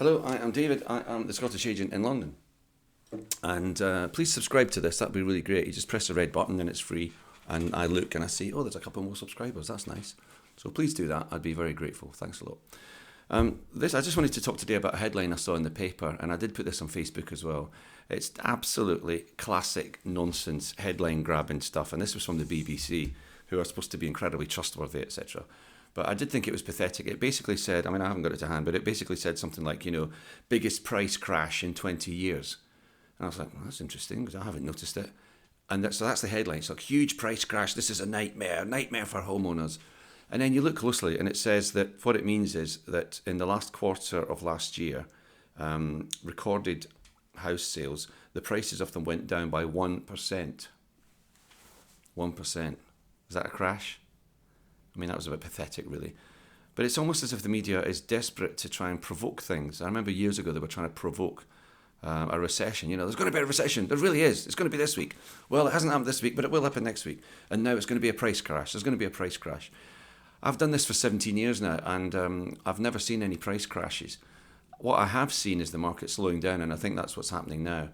Hello, I am David. I am the Scottish agent in London. And please subscribe to this. That'd be really great. You just press the red button and it's free. And I look and I see, oh, there's a couple more subscribers. That's nice. So please do that. I'd be very grateful. Thanks a lot. I just wanted to talk today about a headline I saw in the paper, and I did put this on Facebook as well. It's absolutely classic nonsense headline grabbing stuff, and this was from the BBC, who are supposed to be incredibly trustworthy, etc. But I did think it was pathetic. It basically said, I mean, I haven't got it to hand, but it basically said something like, biggest price crash in 20 years. And I was like, well, that's interesting, because I haven't noticed it. And so that's the headline. It's like, huge price crash. This is a nightmare for homeowners. And then you look closely, and it says that what it means is that in the last quarter of last year, recorded house sales, the prices of them went down by 1%. 1%. Is that a crash? I mean, that was a bit pathetic, really. But it's almost as if the media is desperate to try and provoke things. I remember years ago they were trying to provoke a recession. There's going to be a recession. There really is. It's going to be this week. Well, it hasn't happened this week, but it will happen next week. And now it's going to be a price crash. There's going to be a price crash. I've done this for 17 years now, and I've never seen any price crashes. What I have seen is the market slowing down, and I think that's what's happening now.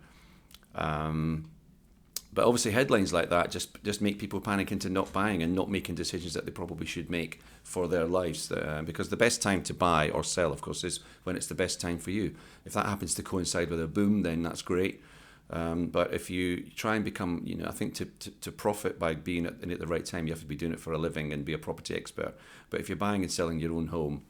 But obviously headlines like that just make people panic into not buying and not making decisions that they probably should make for their lives. Because the best time to buy or sell, of course, is when it's the best time for you. If that happens to coincide with a boom, then that's great. But if you try and become, I think to profit by being at the right time, you have to be doing it for a living and be a property expert. But if you're buying and selling your own home,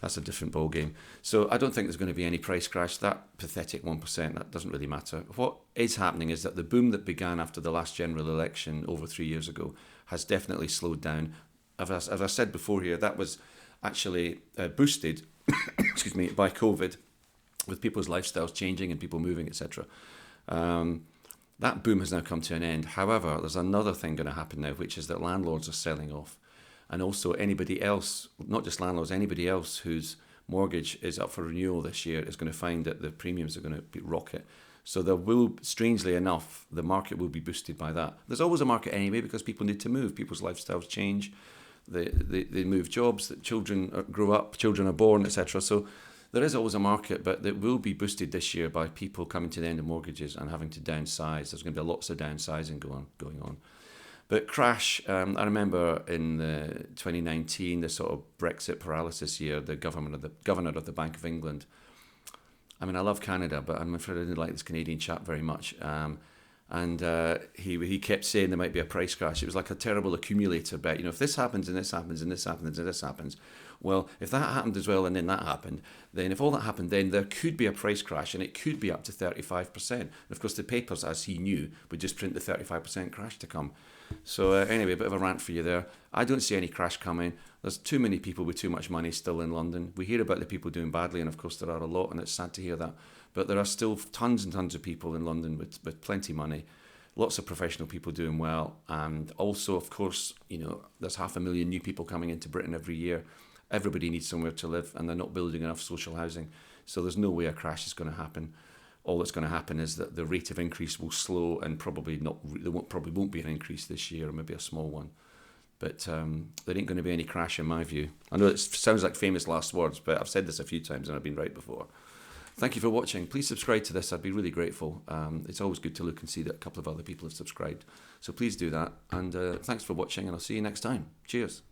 that's a different ballgame. So I don't think there's going to be any price crash. That pathetic 1%, that doesn't really matter. What is happening is that the boom that began after the last general election over 3 years ago has definitely slowed down. As I said before here, that was actually boosted excuse me, by COVID, with people's lifestyles changing and people moving, etc. That boom has now come to an end. However, there's another thing going to happen now, which is that landlords are selling off. And also anybody else, not just landlords, anybody else whose mortgage is up for renewal this year is going to find that the premiums are going to rocket. So there will, strangely enough, the market will be boosted by that. There's always a market anyway, because people need to move. People's lifestyles change. They move jobs, that children grow up, children are born, etc. So there is always a market, but it will be boosted this year by people coming to the end of mortgages and having to downsize. There's going to be lots of downsizing going on. But crash, I remember in 2019, the sort of Brexit paralysis year, the governor of the Bank of England. I mean, I love Canada, but I'm afraid I didn't like this Canadian chap very much. And he kept saying there might be a price crash. It was like a terrible accumulator bet. If this happens and this happens and this happens and this happens, well, if that happened as well and then that happened, then if all that happened, then there could be a price crash and it could be up to 35%. And of course, the papers, as he knew, would just print the 35% crash to come. So anyway, a bit of a rant for you there. I don't see any crash coming. There's too many people with too much money still in London. We hear about the people doing badly, and of course there are a lot, and it's sad to hear that. But there are still tons and tons of people in London with plenty of money. Lots of professional people doing well. And also, of course, there's 500,000 new people coming into Britain every year. Everybody needs somewhere to live, and they're not building enough social housing. So there's no way a crash is going to happen. All that's going to happen is that the rate of increase will slow, and probably won't be an increase this year, or maybe a small one. But there ain't going to be any crash in my view. I know it sounds like famous last words, but I've said this a few times and I've been right before. Thank you for watching. Please subscribe to this. I'd be really grateful. It's always good to look and see that a couple of other people have subscribed. So please do that. And thanks for watching, and I'll see you next time. Cheers.